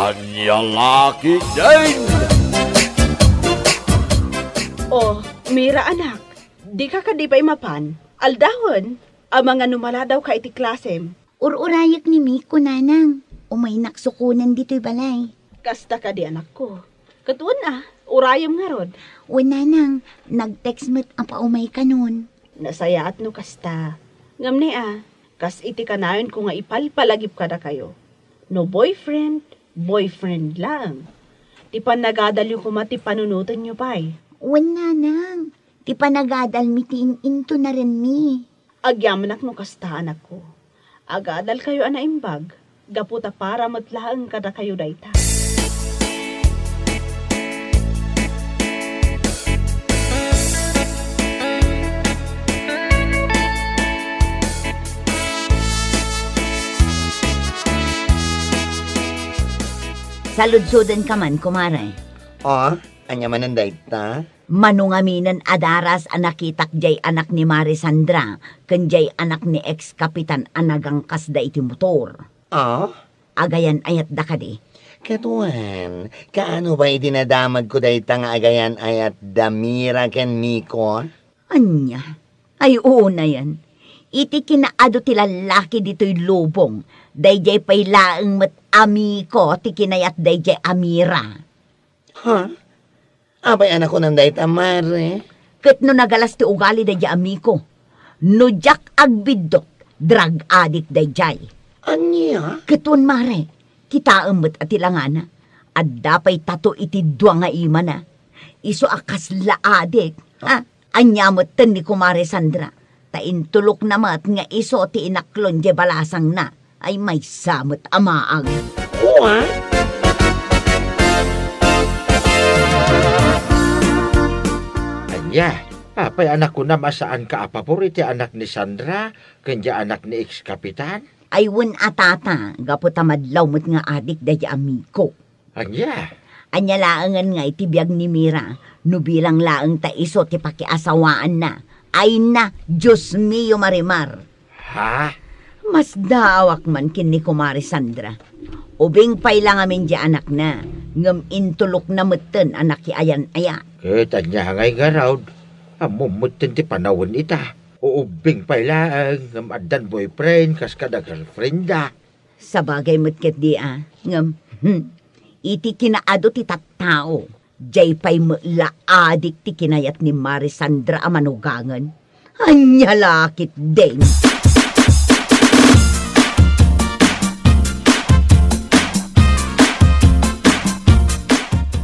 Anya laki din! Oh, Mira anak, di ka kadipay mapan. Aldahon, ang mga numala daw ka iti klasem. Ururayak ni Miko, nanang. Umay naksukunan dito'y balay. Kasta ka di anak ko. Katuon urayom nga rod. O nanang, nag-text mo't ang paumay ka nun. Nasaya at no kasta. Ngamni kas iti kanayon ko nga ipalpalagip ka na kayo. No boyfriend, boyfriend lang. Di pa nagadal yung kumati panunutan nyo pa'y. O nanang, di pa nagadal mitiin into na rin mi. Agyaman no kasta anak ko. Agadal kayo anaimbag. Gaputa para matlaang ka na kayo dayta. Saludsudan ka man, kumare. Anya mananday ta? Manungaminan adaras anakitak jay anak ni Marisandra, ken jay anak ni ex-kapitan anagang kasda iti motor. Agayan ayat da ka di. Katuan, kaano ba idinadamag ko dayta nga agayan ayat Damira ken Miko? Anya? Ay oo na yan. Iti kinaado ti lalaki dito'y lubong. Dayjay pay laeng met Amiko, ti kinayat dayjay Amira. Abay anak ko nang dayta, mare. Ket no nagalas ti ugali dayjay Amiko. No jak agbidot, drug addict dayjay. Anya? Ketun mare, kita emet at ilangana. At dapay tato iti dua nga ima na. Iso akas laadik. Anyamot ten ni kumare Sandra. Taintulok namat nga iso ti inaklon je balasang na. Ay may samot amaang. Anya, apay anak ko na masaan ka paboriti anak ni Sandra, kanya anak ni ex-kapitan? Ay wen atata, gaputamad mo't nga adik dahi Amiko. Anya? Anya laangan nga itibiyag ni Mira, no bilang laang ta iso ti pakiasawaan na. Ay na, Diyos mio Marimar. Mas dawak man kin ni kumari Sandra. Ubing pay lang amin di anak na. Ngam intulok na meten anak ki ayan-aya. Kita niya ngay garawd. Amumuten ti panawon ita. Uubing pay lang. Ngam adan boyfriend kas kada girlfriend da. Sabagay mutket di Ngam, iti kinaado ti tattao. Jay pay laadik ti kinayat ni Marisandra amanugangan. Anya lakit din.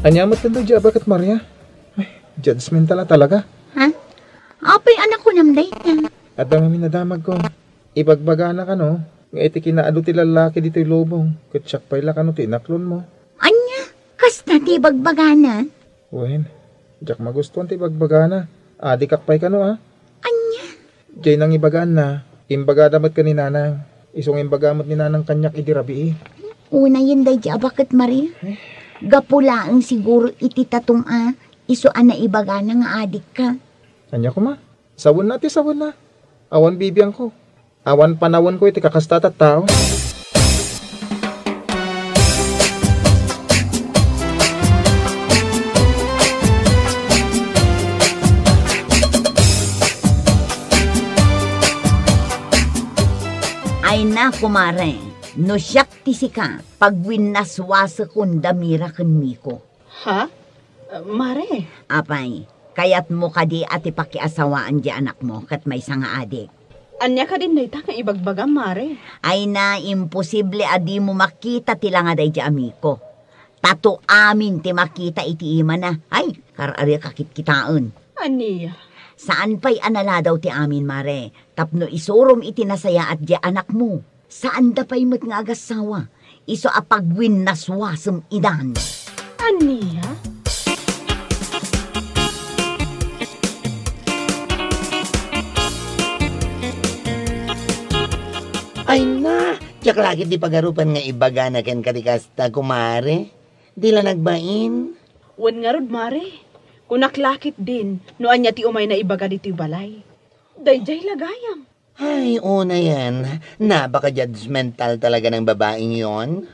Anyamot na dyan, bakit Maria? Ay, judgmental talaga. Apay anak ko namday na. At ang minadamag ko, ibagbaga na ka no, nga iti kinaado ti lalaki dito'y lobong, kutsak pay la ka no, tinaklon mo. Anya, kasta ti ibagbaga na? Wen, jak magustuhan ti ibagbaga na. Adikak pay ka no Anya? Jay nang ibagaan na, imbagadamat ka ni nanang. Isong imbagamat ni nanang kanyak idirabi Una yun day dyan, bakit Maria? Gapulaang siguro iti tatong iso na ibaga na nga adik ka. Anya ko ma, sawon na. Awan bibiyang ko. Awan panawon ko iti kakastatat tao. Ay na kumare. No siyak ti sika, pagwinaswasa kun Damira ken Miko. Mare? Apay, kayat mo ka di at ipakiasawaan di anak mo kat may sanga adik. Anya ka din dayta nga ibagbaga, Mare? Ay na, imposible adi mo makita tila nga day di Amiko. Tato amin ti makita iti ima na. Ay, karari kakit-kitaan. Aniya? Saan pa'y anala daw ti amin, Mare? Tapno isurom iti nasaya at di anak mo. Saan da pa'y mat nga agasawa? Iso apagwin naswasem idan. Aniya? Ay na, jak lagi di pagarupan nga ibaga na ken kadikasta kumare. Di la nagbain. Wan nga rod, Mare. Kunaklakit din, no anya ti umay na ibaga dito'y balay. Dayjay lagayam. Ay, una yan. Napaka-judgmental talaga ng babaeng yon.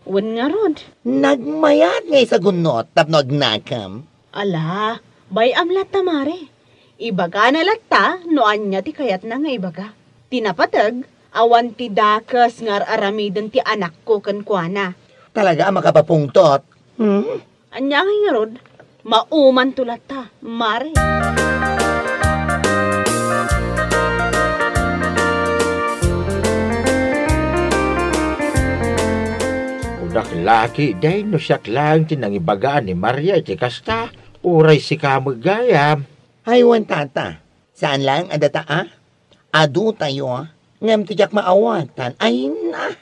Wan nga rod. Nagmayat ngay sa gunot tapno agnakam. Ala, bay amlat ta mare. Ibaga na latta, no anya ti kayat na nga ibaga. Tinapatag, awan ti dakas ngar aramiden ti anak ko kankwana. Talaga makapapungtot. Anya nga rod, mauman tulat ta, mare. Udak laki day no siyak lang tinangibagaan ni Maria iti kasta. Uray si kamagayam. Haywan tata, saan lang adata Adu tayo ngam tijak maawatan. Ay na,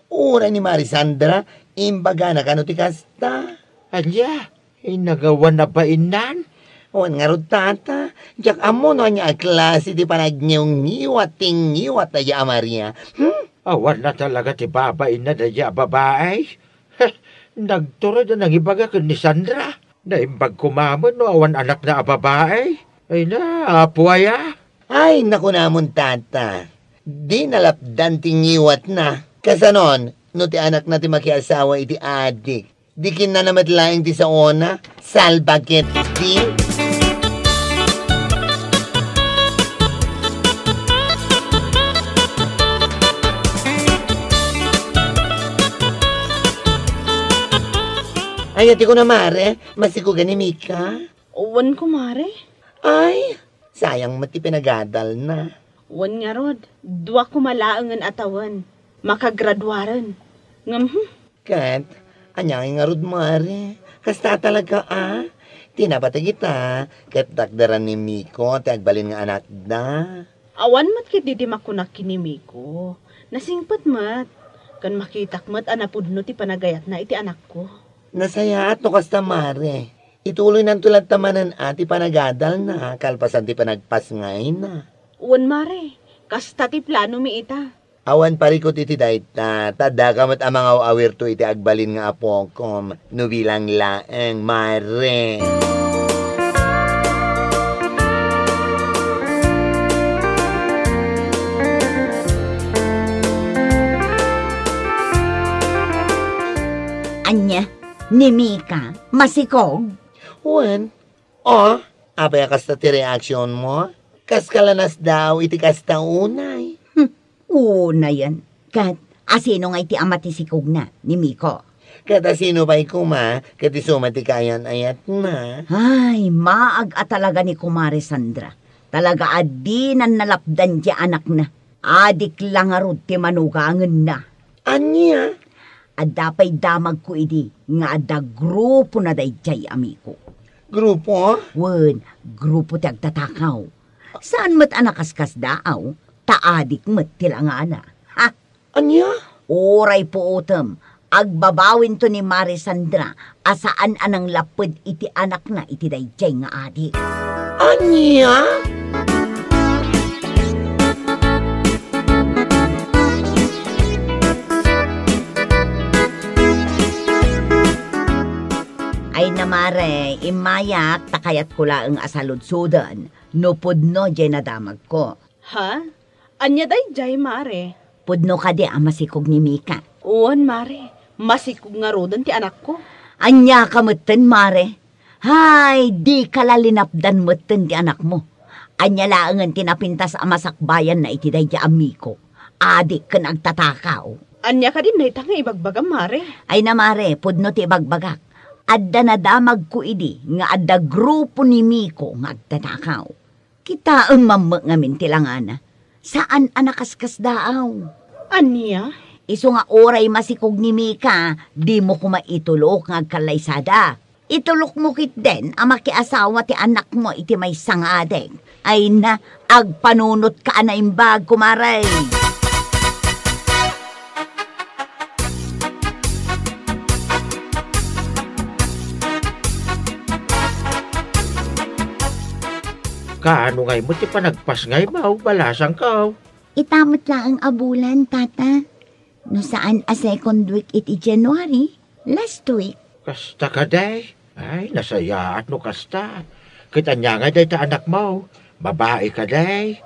ura ni Marisandra, imbaga na kano ti kasta. Anya, nagawa na ba inan? Wan nga rod tata, jak amo no niya klase di panagnyong-ngiwat ting-ngiwat na ya Maria. Awan na talaga ti babae na daya babae. Nagturad na ibaga kan ni Sandra. Naimbag kumamon no awan anak na babae. Ay na, apuaya. Ay, naku namon tata. Di nalapdan tingiwat na. Kasanon, no ti anak na ti makiasawa iti adik. Di kin na namatlaing ti sa ona, salbaget di. Ay, ati ko na mare, masikugan ni Mika. Wan ko mare. Ay, sayang mati pinagadal na. Wan nga rod, duwa ko malaangan atawan. Makagraduaran. Ngam, Kat, anyang nga rod mare. Kasta talaga Tinapatay kita, kat dakdaran ni Miko, tagbalin nga anak na. awan mat kit di makunak kinimi ko. Nasingpat mat. Kan makitak mat anapudno ti panagayat na iti anak ko. Nasaya at no kasta mare. Ituloy ng tulad tamanan ati panagadal na, kalpasan ti panagpasngay na. Wan mare, kasta ti plano mi ita. Awan parikot iti dayta, tadakamat amang awir to iti agbalin nga apokom, nubilang laeng mare. Anya, ni Mika, masikog. Wan, apaya kasta ti reaksyon mo? Kaskalanas daw iti kasta unay. Una yan. Kat, asino nga iti amati sikog na, ni Miko. Kada sino ba'y kuma, kati sumati kayan ayat na. Ay, maag talaga ni Kumare Sandra. Talaga adi nan nalapdan di anak na. Adik lang arod ti manugangan na. Anya? Adapay damag ko idi, nga ada grupo na dayjay amiko. Grupo? Wen, grupo ti agtatakaw. Saan mat anakaskas daaw? Taadik mat tilangana. Ha? Anya? Oray po utem. Agbabawin to ni Mare Sandra asaan anang lapod iti anak na iti dayjay nga adik. Anya? Ay na Mare, imayak takayat ko laeng asaludsudan. Nupod no jay nadamag ko. Ha? Anya day jay mare. Pudno ka di amasikog ni Mika. Uwan mare, masikog nga rodan ti anak ko. Anya ka mutten, Mare. Hay, di kalalinapdan mutten ti anak mo. Anya laangan tinapintas amasakbayan na itiday di amiko. Adik ka nagtatakaw. Anya ka din na itang ibagbagam mare. Ay na Mare, pudno ti bagbagak. Adda na damag ko idi, nga adda grupo ni Miko nga agtatakaw. Kita ang mamak ngamin tilangana. Saan anakaskas daaw? Anya? Iso nga oray masikog ni Mika, di mo kumaitulok nga kalaysada. Itulok mo kit den, ang makiasawa ti anak mo iti may sangadeng. Ay na, agpanunot ka na imbag, kumaray. Kaano ngay mo ti panagpas ngay mau, balasang ka. Itamot lang ang abulan, tata. No saan a second week iti January? Last week. Kasta ka day. Ay, nasaya at no kasta. Kita niya nga day ta anak mo. Babae ka day.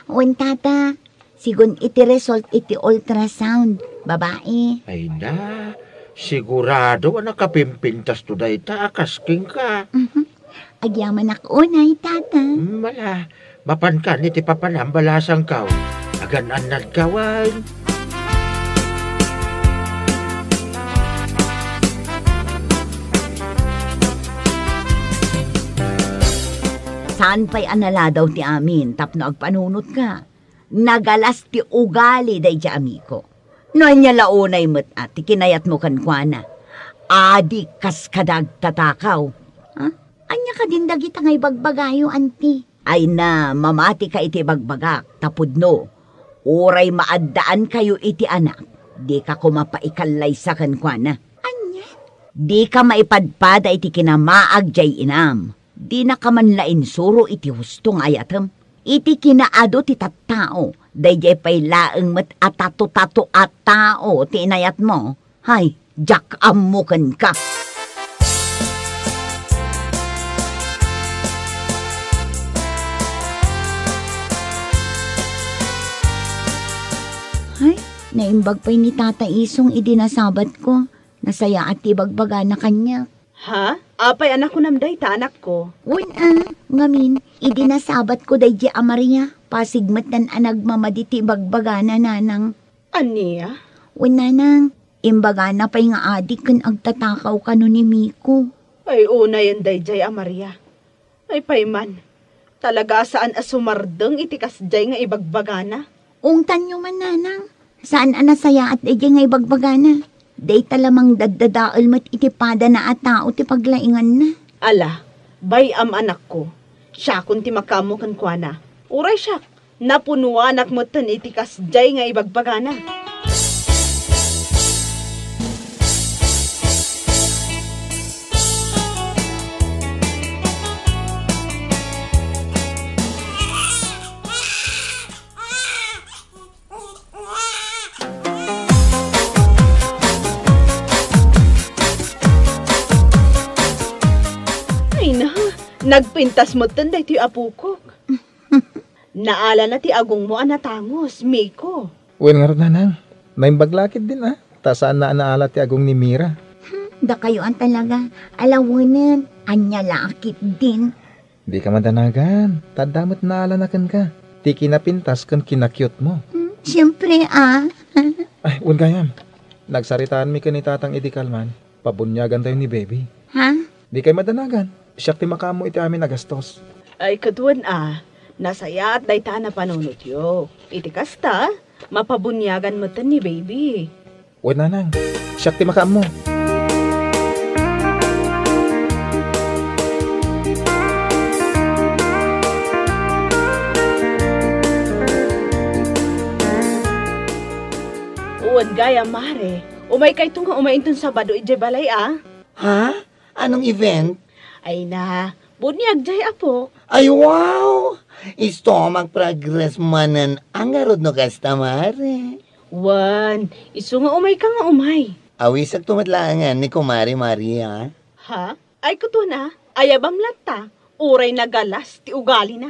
Wen, tata. Sigun iti result iti ultrasound. Babae. Ay na, Sigurado nakapimpintas to day ta, kasking ka. Agyaman ako unay, tata. Mala, mapan ka ni ti papanambalasang kaw. Agan-anad kawan. Saan pa'y anala daw ti amin, tapno agpanunot ka. Nagalas ti ugali day ti amiko. Noan niya launay mo't at kinayat mo kankwana. Adi kas kadag tatakaw. Ha? Anya ka din dagita ngay bagbagayo, anti. Ay na, mamati ka iti bagbagak, tapudno. Uray maaddaan kayo iti anak. Di ka kumapaikalay sa kankwana. Anya? Di ka maipadpada iti kinamaag jay inam. Di na ka manlain suro iti hustong ayatem. Iti kinaado ti tattao. Dayjay pa'y laeng mat atato-tato at tao ti inayat mo. Hay, jak amukan ka. Hay, naimbag pa'y ni Tata Isong idinasabat ko. Nasaya at ibagbaga na kanya. Ha? Apay anak ko namday ta anak ko. Ngamin, idinasabat ko day di Maria. Pasigmat nan anagmamaditi bagbagana nanang. Aniya? Nanang, imbagana pa'y nga adik kan agtatakaw ka no ni Miko. Ay una yan day jay Maria. Ay payman. Talaga saan asumardeng itikas jay nga ibagbagana? Ungtan nyo man nanang. Saan anasaya at day nga ibagbagana? Day talamang daddadaal mat itipada na at tao ti paglaingan na. Ala, bayam anak ko. Siya kun ti makamo kan kuana. Uray siya, napunuanak mo tan itikas jay nga ibagbagana. Nagpintas mo tanday ti apo ko. Naala na ti agong mo anatangos, Miko. Uwan nga rin nanang, naimbaglakid din Ta saan na naala ti agong ni Mira. Da kayo ang talaga, alawanan, anya lakit din. Di ka madanagan, tadamot naala na kan ka. Ti kinapintas kan kinakyot mo. Siyempre Ay, uwan gayam. Nagsaritaan mi ka ni Tatang Idikalman, pabunyagan tayo ni Baby. Ha? Di kayo madanagan. Siyak ti makamo iti amin nagastos. Ay katuan nasaya at dayta na panunot yo. Iti kasta, mapabunyagan mo tan ni Baby. O nanang, siyak ti makamo. Uwan gaya mare, umay kay tunga umaintun Sabado ije balay Ha? Anong event? Ay na, bunyag jay apo. Ay, wow! Stomach progress manan ang garod no kastamare. Wan, iso nga umay ka nga umay. Awisag tumatlangan ni Kumari Maria. Ha? Ay kuto na, ayabam lata. Uray na galas, ti ugali na.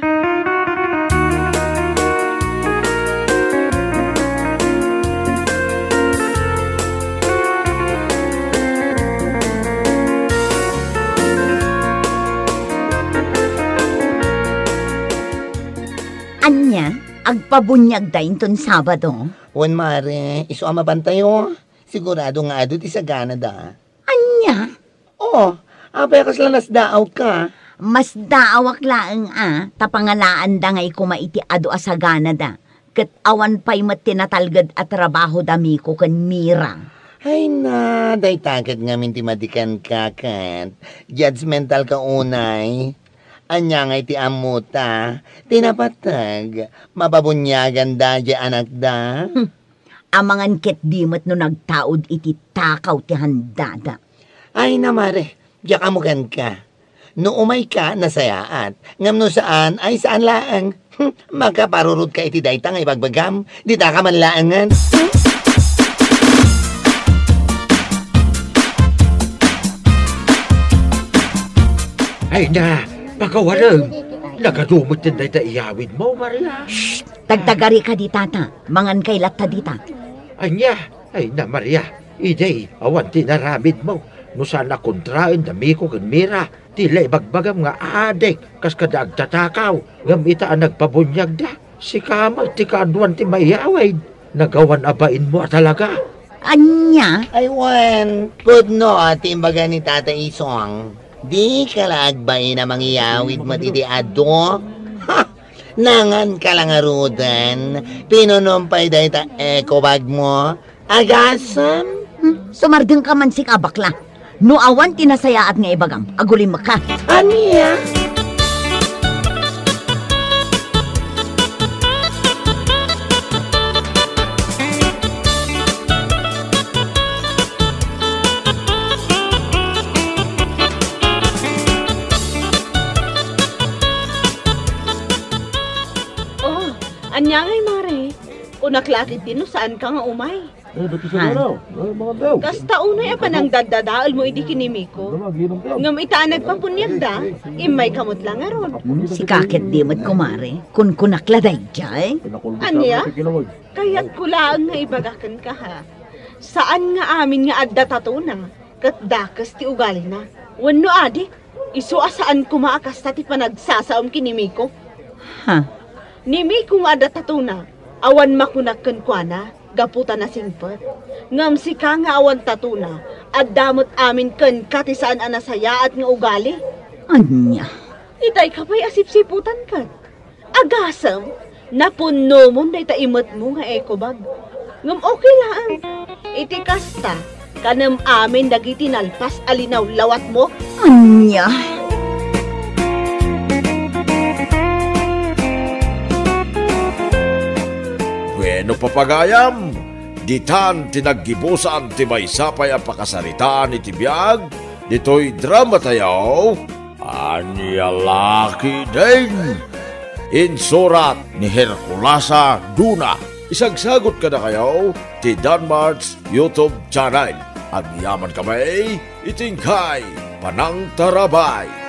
Anya, agpabunyag dahin ton Sabado. Wan mare, iso ama bantayo. Sigurado nga ado ti sa Canada. Anya? Oh, apay kaslanas daaw ka. Mas daawak laeng tapangalaan da ngay kumaiti ado sa Canada. Kat awan pa'y matinatalgad at trabaho dami ko kan Mira. Ay na, day takit nga minti madikan ka kat. Judgmental ka unay. Anya nga iti amuta, tinapatag, mapabunyagan da di anak da. Amangan ket dimot no nagtaod iti takaw ti handada. Ay na mare, diya kamukan ka. No umay ka, nasayaat. Ngam no saan, ay saan laang. Magkaparurot ka iti dayta nga ibagbagam, di ta ka man laangan. Ay na, pagawalang. Nagadumot din na iyawid mo, Maria. Tagtagari ka di tata, mangan kay latta dita. Anya, ay na Maria, Iday, awan tinaramid mo. No sana kontrain dami ko kan Mira. Tila ibagbagam nga adik. Kas kadag tatakaw. Ngam ita ang nagpabunyag da. Si Kamal ti kaduan ti mayaway. Nagawan abain mo talaga. Anya? Ay, Wen, good no, timbaga ni Tata Isong. Di ka laagbay na mangyawid matitiado. Ha! Nangan ka lang arudan. Pinunumpay dahi ta ekobag mo. Agasam? Sumardeng ka man si kabakla. No awan tinasayaat nga ibagam. Agulim ka. Aniya? Oh, anya ngay mare. Unaklakit din no saan ka nga umay. Kas taunay apa nang dadadaal mo iti kinimiko. Ngam ita nagpapunyag da, imay kamot lang aron. Si kakit di mo't kumare. Kun kunakladay jay. Anya? Kaya't kulaan nga ibagakan ka ha. Saan nga amin nga adda tatuna? Kat dakas ti ugali na. Wano adik, iso asaan kumaakas ta ti panagsasaom kinimiko. Ha? Nimiko nga adda tatuna, awan makunakan kwa na. Gaputan na singpet. Ngam si ka nga awan tatuna, at damot amin ken katisaan anasaya at nga ugali. Anya? Itay ka pa'y asip-siputan ka. Agasam, napuno mo na itaimat mo nga ekobag. Ngam okay lang. Iti kasta, kanam amin dagiti nalpas alinaw lawat mo. Anya? Bueno papagayam, ditan tinaggibusan ti maysapay ang pakasaritaan iti biyag, dito'y drama tayaw, Anya Laki din. Insurat ni Herculasa Duna. Isagsagot ka na kayo ti Danmar's YouTube channel. At yaman kamay, itingkay Panang Tarabay.